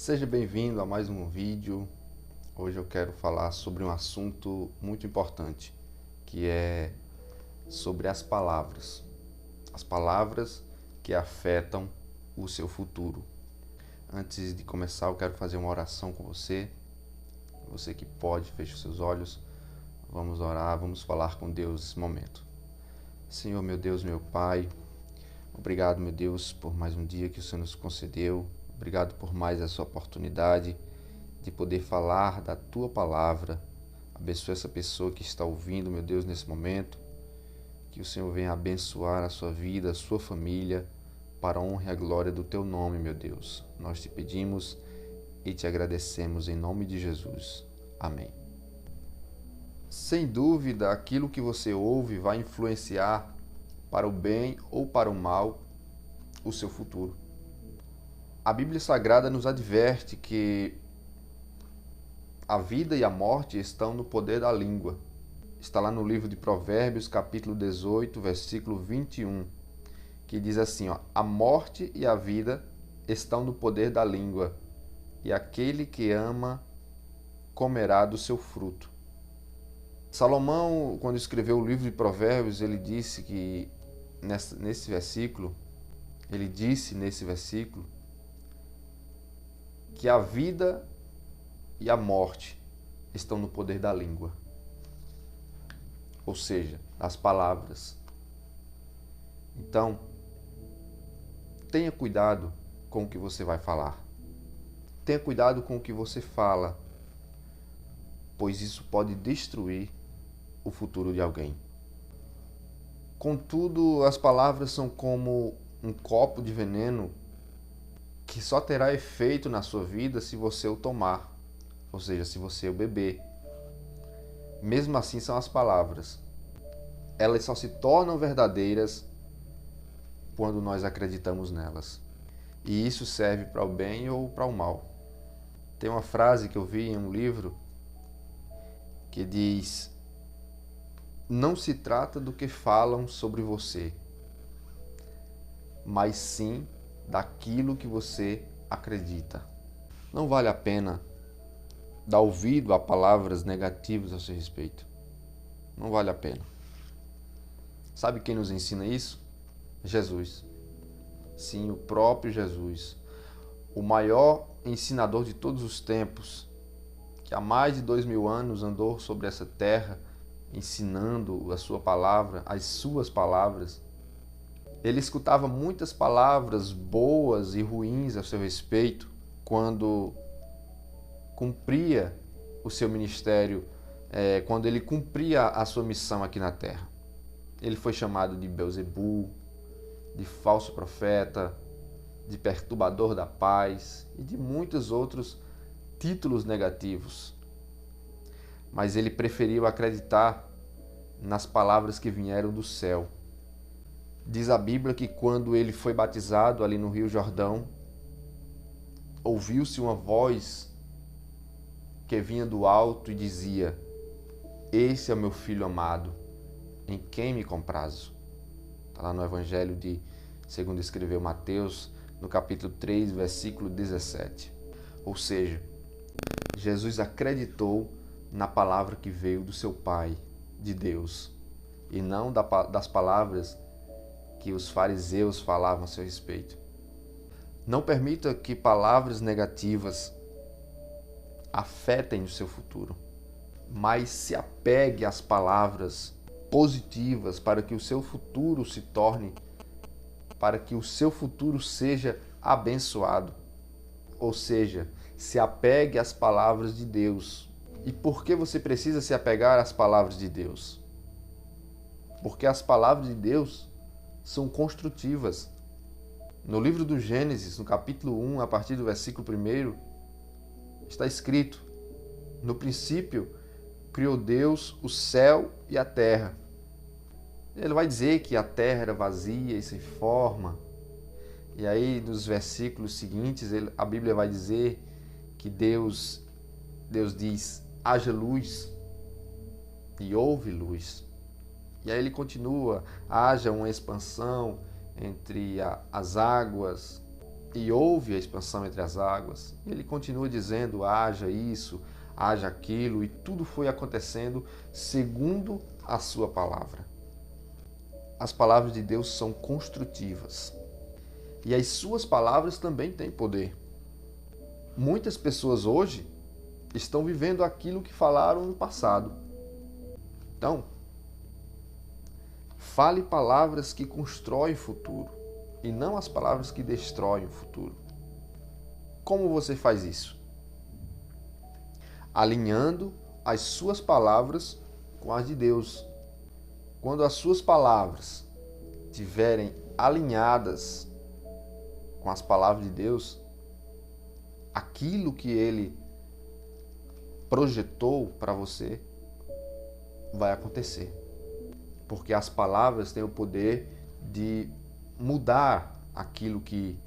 Seja bem-vindo a mais um vídeo. Hoje eu quero falar sobre um assunto muito importante, que é sobre as palavras. As palavras que afetam o seu futuro. Antes de começar, eu quero fazer uma oração com você. Você que pode, feche os seus olhos. Vamos orar, vamos falar com Deus nesse momento. Senhor, meu Deus, meu Pai, obrigado, meu Deus, por mais um dia que o Senhor nos concedeu. Obrigado por mais essa oportunidade de poder falar da Tua Palavra. Abençoa essa pessoa que está ouvindo, meu Deus, nesse momento. Que o Senhor venha abençoar a sua vida, a sua família, para a honra e a glória do Teu nome, meu Deus. Nós te pedimos e te agradecemos em nome de Jesus. Amém. Sem dúvida, aquilo que você ouve vai influenciar para o bem ou para o mal o seu futuro. A Bíblia Sagrada nos adverte que a vida e a morte estão no poder da língua. Está lá no livro de Provérbios, capítulo 18, versículo 21, que diz assim, a morte e a vida estão no poder da língua, e aquele que ama comerá do seu fruto. Salomão, quando escreveu o livro de Provérbios, ele disse que nesse versículo, que a vida e a morte estão no poder da língua, ou seja, das palavras. Então, tenha cuidado com o que você vai falar. Tenha cuidado com o que você fala, pois isso pode destruir o futuro de alguém. Contudo, as palavras são como um copo de veneno que só terá efeito na sua vida se você o tomar, ou seja, se você o beber. Mesmo assim são as palavras. Elas só se tornam verdadeiras quando nós acreditamos nelas. E isso serve para o bem ou para o mal. Tem uma frase que eu vi em um livro que diz: não se trata do que falam sobre você, mas sim daquilo que você acredita. Não vale a pena dar ouvido a palavras negativas a seu respeito. Não vale a pena. Sabe quem nos ensina isso? Jesus. Sim, o próprio Jesus. O maior ensinador de todos os tempos, que há mais de 2000 anos andou sobre essa terra, ensinando a sua palavra, as suas palavras. Ele escutava muitas palavras boas e ruins a seu respeito quando cumpria o seu ministério, quando ele cumpria a sua missão aqui na terra. Ele foi chamado de Belzebu, de falso profeta, de perturbador da paz e de muitos outros títulos negativos. Mas ele preferiu acreditar nas palavras que vieram do céu. Diz a Bíblia que quando ele foi batizado ali no Rio Jordão, ouviu-se uma voz que vinha do alto e dizia: esse é o meu filho amado, em quem me comprazo. Está lá no Evangelho segundo escreveu Mateus, no capítulo 3, versículo 17. Ou seja, Jesus acreditou na palavra que veio do seu Pai, de Deus, e não das palavras que os fariseus falavam a seu respeito. Não permita que palavras negativas afetem o seu futuro, mas se apegue às palavras positivas para que o seu futuro seja abençoado. Ou seja, se apegue às palavras de Deus. E por que você precisa se apegar às palavras de Deus? Porque as palavras de Deus são construtivas. No livro do Gênesis, no capítulo 1, a partir do versículo 1, está escrito: no princípio criou Deus o céu e a terra. Ele vai dizer que a terra era vazia e sem forma. E aí, nos versículos seguintes, a Bíblia vai dizer que Deus diz: haja luz, e houve luz. E aí ele continua: haja uma expansão entre as águas, e houve a expansão entre as águas. E ele continua dizendo: haja isso, haja aquilo, e tudo foi acontecendo segundo a sua palavra. As palavras de Deus são construtivas. E as suas palavras também têm poder. Muitas pessoas hoje estão vivendo aquilo que falaram no passado. Então, fale palavras que constroem o futuro e não as palavras que destroem o futuro. Como você faz isso? Alinhando as suas palavras com as de Deus. Quando as suas palavras estiverem alinhadas com as palavras de Deus, aquilo que Ele projetou para você vai acontecer. Porque as palavras têm o poder de mudar aquilo que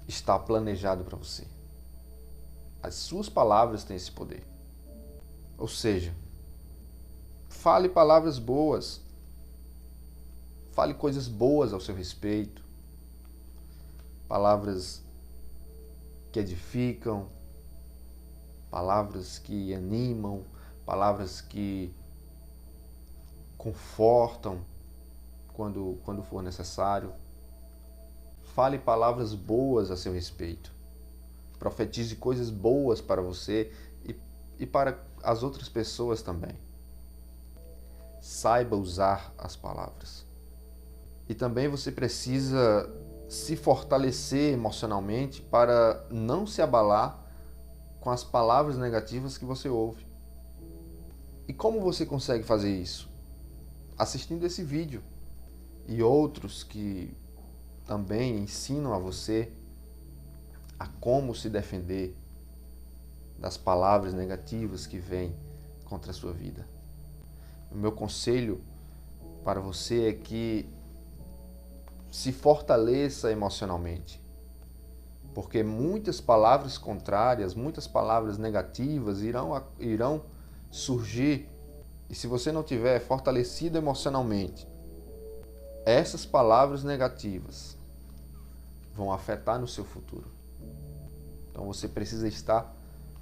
está planejado para você. As suas palavras têm esse poder. Ou seja, fale palavras boas. Fale coisas boas ao seu respeito. Palavras que edificam, palavras que animam, palavras que confortam quando for necessário. Fale palavras boas a seu respeito. Profetize coisas boas para você e para as outras pessoas também. Saiba usar as palavras. E também você precisa se fortalecer emocionalmente para não se abalar com as palavras negativas que você ouve. E como você consegue fazer isso? Assistindo esse vídeo e outros que também ensinam a você a como se defender das palavras negativas que vêm contra a sua vida. O meu conselho para você é que se fortaleça emocionalmente, porque muitas palavras contrárias, muitas palavras negativas irão surgir, e se você não tiver fortalecido emocionalmente, essas palavras negativas vão afetar no seu futuro. Então você precisa estar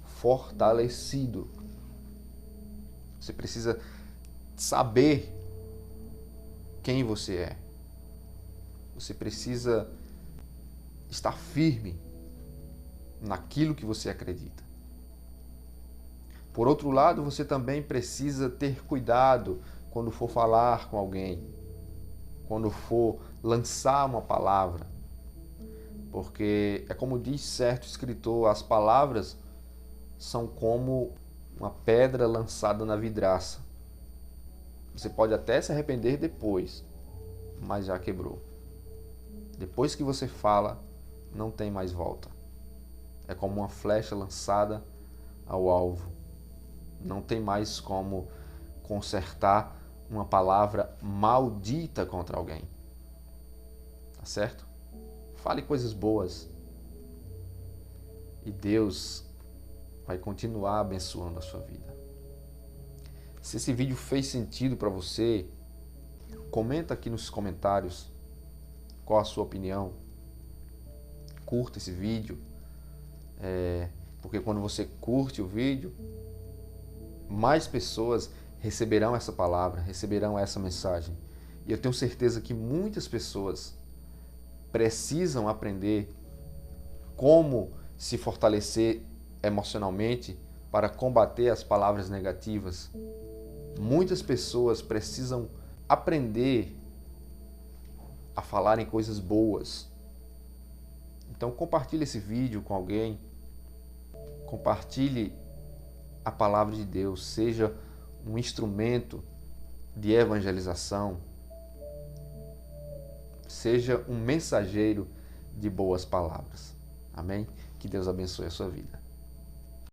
fortalecido. Você precisa saber quem você é. Você precisa estar firme naquilo que você acredita. Por outro lado, você também precisa ter cuidado quando for falar com alguém, quando for lançar uma palavra. Porque é como diz certo escritor, as palavras são como uma pedra lançada na vidraça. Você pode até se arrepender depois, mas já quebrou. Depois que você fala, não tem mais volta. É como uma flecha lançada ao alvo. Não tem mais como consertar uma palavra maldita contra alguém. Tá certo? Fale coisas boas. E Deus vai continuar abençoando a sua vida. Se esse vídeo fez sentido para você, comenta aqui nos comentários qual a sua opinião. Curta esse vídeo, porque quando você curte o vídeo, mais pessoas receberão essa palavra, receberão essa mensagem. E eu tenho certeza que muitas pessoas precisam aprender como se fortalecer emocionalmente para combater as palavras negativas. Muitas pessoas precisam aprender a falar em coisas boas. Então compartilhe esse vídeo com alguém. Compartilhe a palavra de Deus. Seja um instrumento de evangelização. Seja um mensageiro de boas palavras. Amém? Que Deus abençoe a sua vida.